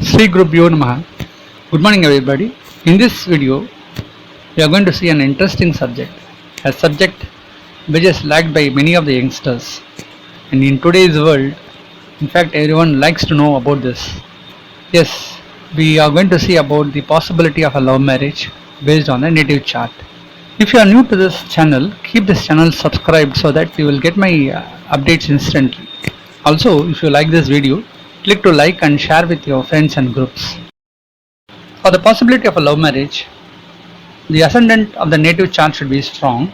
Sri Gurubhyo Namaha. Good morning everybody. In this video, we are going to see an interesting subject. A subject which is liked by many of the youngsters. And in today's world, in fact everyone likes to know about this. Yes, we are going to see about the possibility of a love marriage based on a native chart. If you are new to this channel, keep this channel subscribed so that you will get my updates instantly. Also, if you like this video, click to like and share with your friends and groups. For the possibility of a love marriage, the ascendant of the native chart should be strong,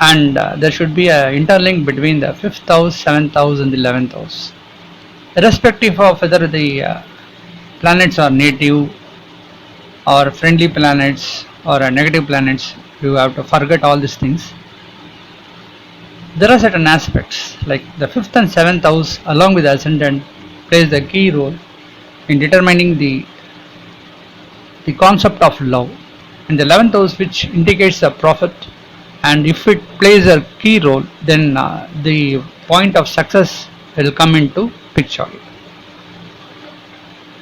and there should be an interlink between the 5th house, 7th house and the 11th house. Irrespective of whether the planets are native or friendly planets or negative planets, you have to forget all these things. There are certain aspects like the 5th and 7th house along with the ascendant plays a key role in determining the concept of love, and the 11th house which indicates the prophet, and if it plays a key role then the point of success will come into picture.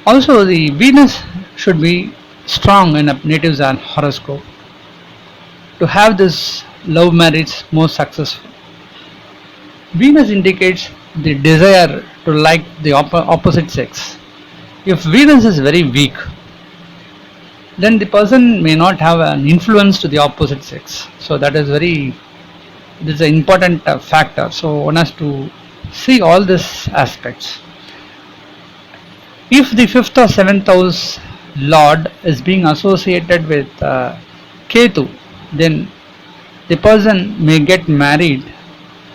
Also, the Venus should be strong in a native horoscope to have this love marriage more successful. Venus indicates the desire to like the opposite sex. If Venus is very weak, then the person may not have an influence to the opposite sex. So that is this is an important factor. So one has to see all these aspects. If the 5th or 7th house lord is being associated with Ketu, then the person may get married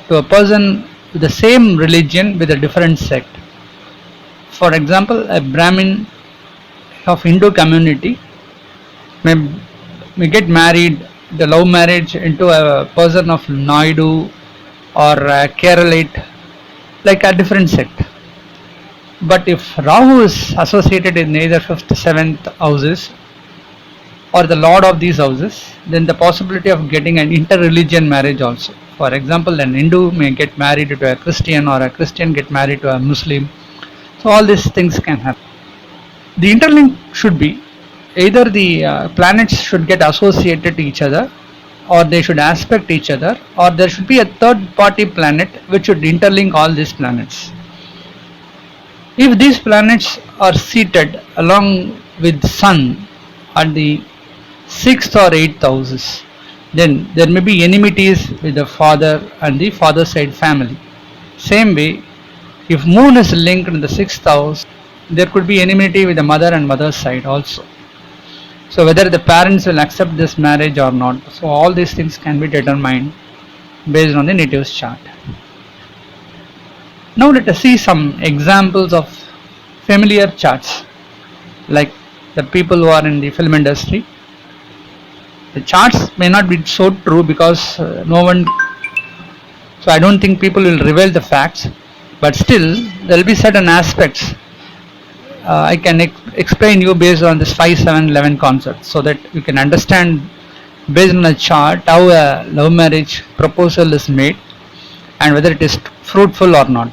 to a person with the same religion with a different sect. For example, a Brahmin of Hindu community may get married, the love marriage, into a person of Naidu or Keralite, like a different sect. But if Rahu is associated in either 5th, 7th houses or the lord of these houses, then the possibility of getting an inter-religion marriage also. For example, an Hindu may get married to a Christian or a Christian get married to a Muslim. So all these things can happen. The interlink should be either the planets should get associated to each other, or they should aspect each other, or there should be a third party planet which should interlink all these planets. If these planets are seated along with Sun at the 6th or 8th houses, then there may be enmities with the father and the father side family. Same way, if Moon is linked in the 6th house, there could be enmity with the mother and mother's side also. So whether the parents will accept this marriage or not. So all these things can be determined based on the native chart. Now let us see some examples of familiar charts, like the people who are in the film industry. The charts may not be so true because so I don't think people will reveal the facts, but still there will be certain aspects I can explain you based on this 5, 7, 11 concept, so that you can understand based on a chart how a love marriage proposal is made and whether it is fruitful or not.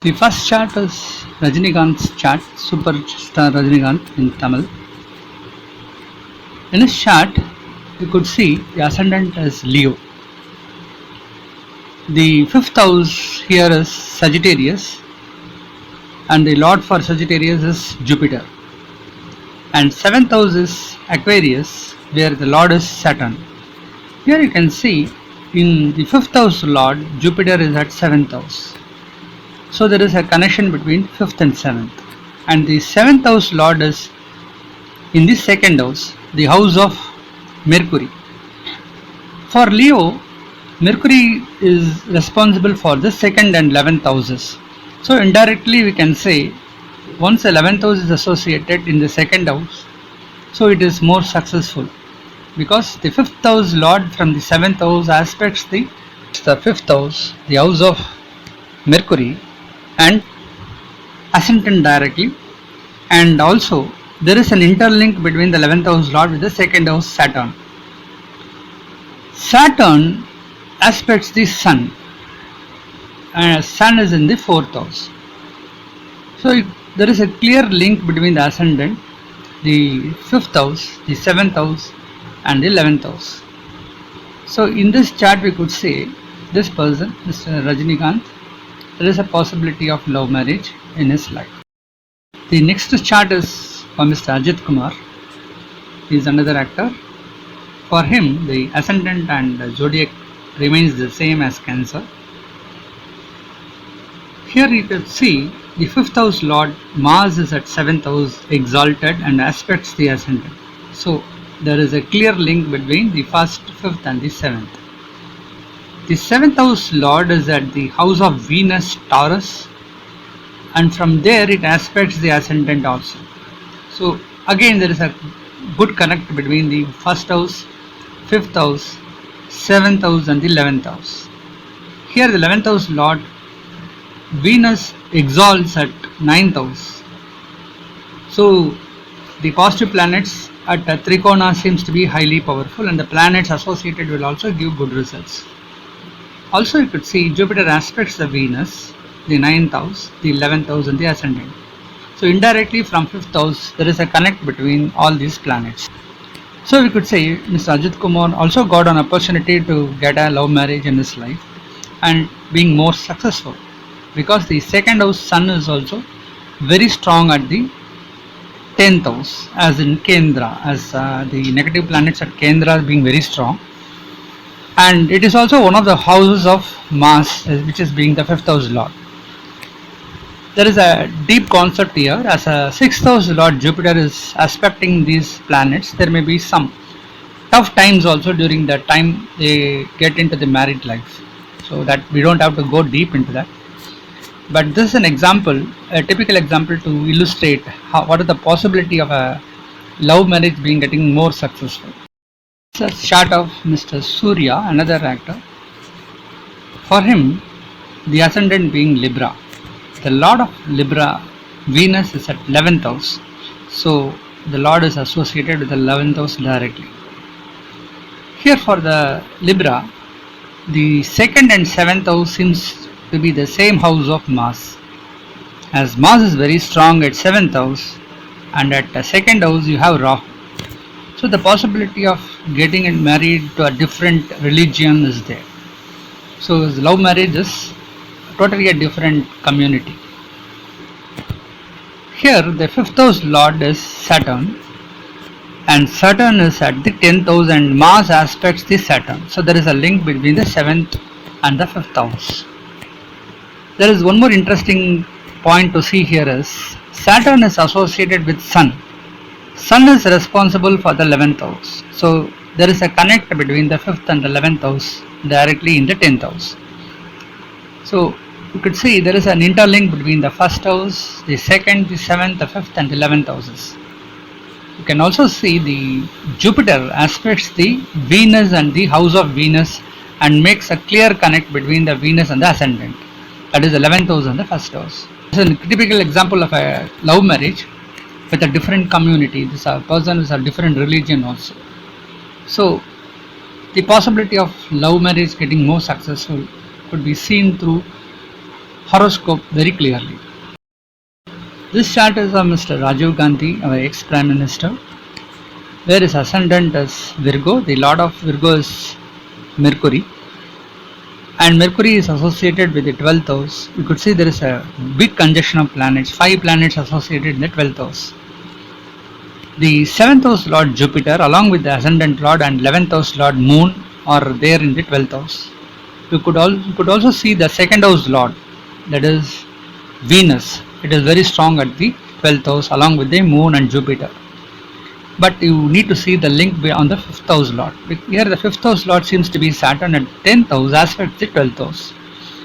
The first chart is Rajinikanth's chart, Super Star Rajinikanth in Tamil. In his chart, you could see the ascendant is Leo. The 5th house here is Sagittarius, and the lord for Sagittarius is Jupiter. And 7th house is Aquarius, where the lord is Saturn. Here you can see in the 5th house lord, Jupiter is at 7th house. So there is a connection between 5th and 7th. And the 7th house lord is in the 2nd house, the house of Mercury. For Leo, Mercury is responsible for the 2nd and 11th houses. So indirectly we can say once the 11th house is associated in the 2nd house, so it is more successful, because the 5th house lord from the 7th house aspects the 5th house, the house of Mercury, and ascendant directly, and also there is an interlink between the 11th house lord with the 2nd house Saturn. Saturn aspects the Sun, and Sun is in the 4th house. So there is a clear link between the ascendant, the 5th house, the 7th house, and the 11th house. So in this chart we could say this person, Mr. Rajinikanth, there is a possibility of love marriage in his life. The next chart is for Mr. Ajith Kumar. He is another actor. For him, the ascendant and the zodiac remains the same as Cancer. Here you can see the 5th house lord Mars is at 7th house exalted and aspects the ascendant. So there is a clear link between the 1st, 5th and the 7th. The 7th house lord is at the house of Venus Taurus, and from there it aspects the ascendant also. So again there is a good connect between the 1st house, 5th house, 7th house and the 11th house. Here the 11th house lord Venus exalts at 9th house. So the positive planets at Trikona seems to be highly powerful, and the planets associated will also give good results. Also you could see Jupiter aspects the Venus, the 9th house, the 11th house and the ascendant. So indirectly from 5th house there is a connect between all these planets. So we could say Mr. Ajith Kumar also got an opportunity to get a love marriage in his life and being more successful, because the 2nd house sun is also very strong at the 10th house as in Kendra, as the negative planets at Kendra being very strong, and it is also one of the houses of Mars, which is being the 5th house lord. There is a deep concept here. As a 6th house lord Jupiter is aspecting these planets, there may be some tough times also during the time they get into the married life, so that we don't have to go deep into that. But this is an example, a typical example to illustrate what is the possibility of a love marriage being getting more successful. It's a chart of Mr. Surya, another actor. For him, the ascendant being Libra. The lord of Libra, Venus, is at 11th house. So the lord is associated with the 11th house directly. Here for the Libra, the 2nd and 7th house seems to be the same house of Mars, as Mars is very strong at 7th house, and at the 2nd house you have Rahu. So the possibility of getting married to a different religion is there. So love marriage is totally a different community. Here the 5th house lord is Saturn, and Saturn is at the 10th house and Mars aspects the Saturn. So there is a link between the 7th and the 5th house. There is one more interesting point to see here is Saturn is associated with Sun. Sun is responsible for the 11th house. So there is a connect between the 5th and the 11th house directly in the 10th house. So you could see there is an interlink between the 1st house, the 2nd, the 7th, the 5th and the 11th houses. You can also see the Jupiter aspects the Venus and the house of Venus and makes a clear connect between the Venus and the ascendant. That is the 11th house and the 1st house. This is a typical example of a love marriage with a different community. This person is a different religion also. So the possibility of love marriage getting more successful could be seen through horoscope very clearly. This chart is of Mr. Rajiv Gandhi, our ex-Prime Minister, where his ascendant is Virgo. The lord of Virgo is Mercury, and Mercury is associated with the 12th house. You could see there is a big conjunction of planets, 5 planets associated in the 12th house. The 7th house lord Jupiter along with the ascendant lord and 11th house lord Moon are there in the 12th house. You could also see the 2nd house lord, that is Venus. It is very strong at the 12th house along with the Moon and Jupiter. But you need to see the link on the 5th house lord. Here the 5th house lord seems to be Saturn at 10th house aspect the 12th house.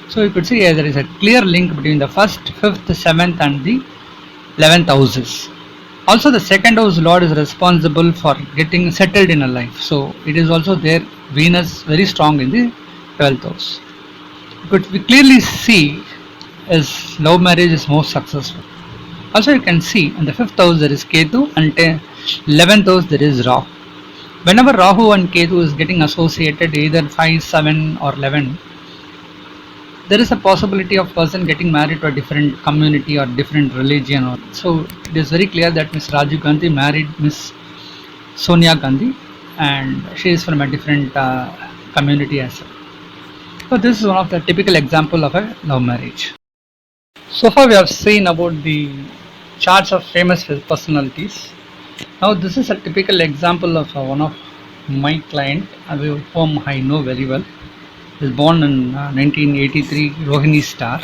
So you could see here there is a clear link between the 1st, 5th, 7th and the 11th houses. Also the 2nd house lord is responsible for getting settled in a life. So it is also there, Venus very strong in the 12th house. But we clearly see as love marriage is more successful. Also you can see in the 5th house there is Ketu and 11th house there is Rahu. Whenever Rahu and Ketu is getting associated either 5, 7 or 11, there is a possibility of person getting married to a different community or different religion. So it is very clear that Miss Rajiv Gandhi married Miss Sonia Gandhi, and she is from a different community as well. So this is one of the typical example of a love marriage. So far we have seen about the charts of famous personalities. Now this is a typical example of one of my client whom I know very well. He was born in 1983, Rohini star,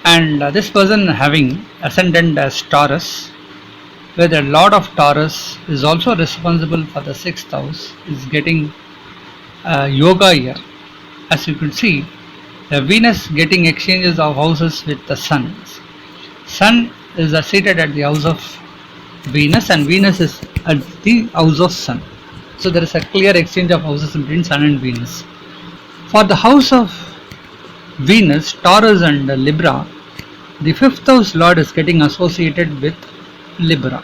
and this person having ascendant as Taurus, where the Lord of Taurus is also responsible for the sixth house, is getting yoga here. As you can see, the Venus getting exchanges of houses with the Sun. Sun is seated at the house of Venus, and Venus is at the house of Sun. So there is a clear exchange of houses between Sun and Venus. For the house of Venus, Taurus and Libra, the fifth house Lord is getting associated with Libra.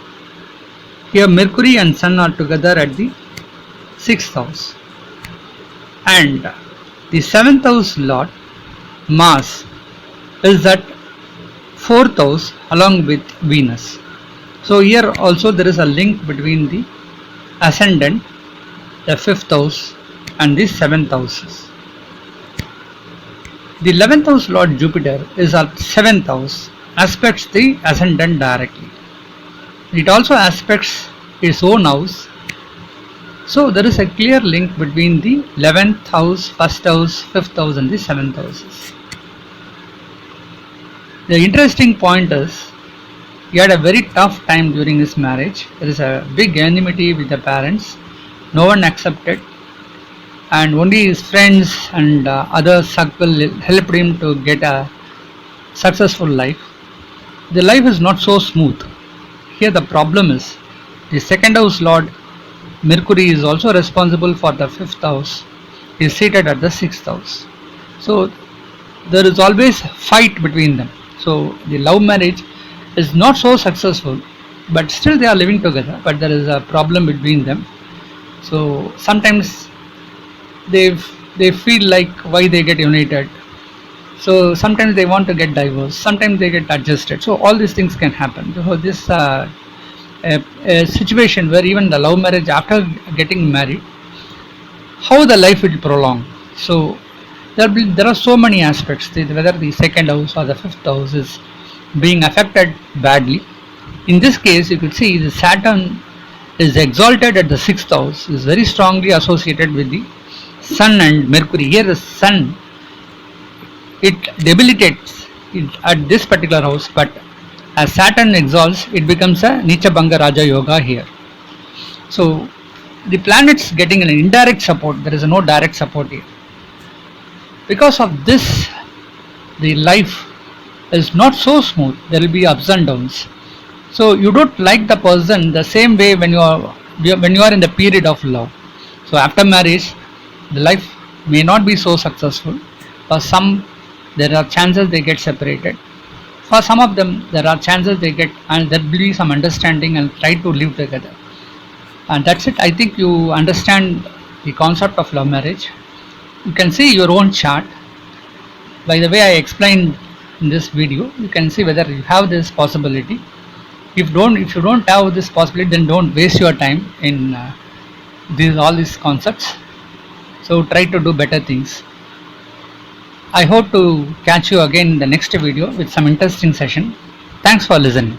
Here Mercury and Sun are together at the sixth house, and the seventh house Lord Mars is at fourth house along with Venus. So here also there is a link between the ascendant, the fifth house, and the seventh houses. The 11th house Lord Jupiter is at 7th house, aspects the ascendant directly. It also aspects its own house. So there is a clear link between the 11th house, 1st house, 5th house and the 7th houses. The interesting point is he had a very tough time during his marriage. There is a big enmity with the parents. No one accepted, and only his friends and other circle helped him to get a successful life. The life is not so smooth. Here the problem is the second house Lord Mercury is also responsible for the fifth house. He is seated at the sixth house. So there is always fight between them. So the love marriage is not so successful, but still they are living together, but there is a problem between them. So sometimes they feel like why they get united. So sometimes they want to get divorced, sometimes they get adjusted. So all these things can happen. So this a situation where even the love marriage after getting married, how the life will prolong. So there are so many aspects, whether the second house or the fifth house is being affected badly. In this case, you could see the Saturn is exalted at the sixth house, is very strongly associated with the Sun and Mercury. Here the Sun, it debilitates it at this particular house, but as Saturn exalts, it becomes a Nicha Bhanga Raja Yoga here. So the planets getting an indirect support, there is no direct support here. Because of this, the life is not so smooth. There will be ups and downs. So you don't like the person the same way when you are in the period of love. So after marriage, the life may not be so successful. For some, there are chances they get separated. For some of them, there are chances they get, and there will be some understanding and try to live together. And that's it. I think you understand the concept of love marriage. You can see your own chart. By the way I explained in this video, you can see whether you have this possibility. If you don't have this possibility, then don't waste your time in all these concepts. So try to do better things. I hope to catch you again in the next video with some interesting session. Thanks for listening.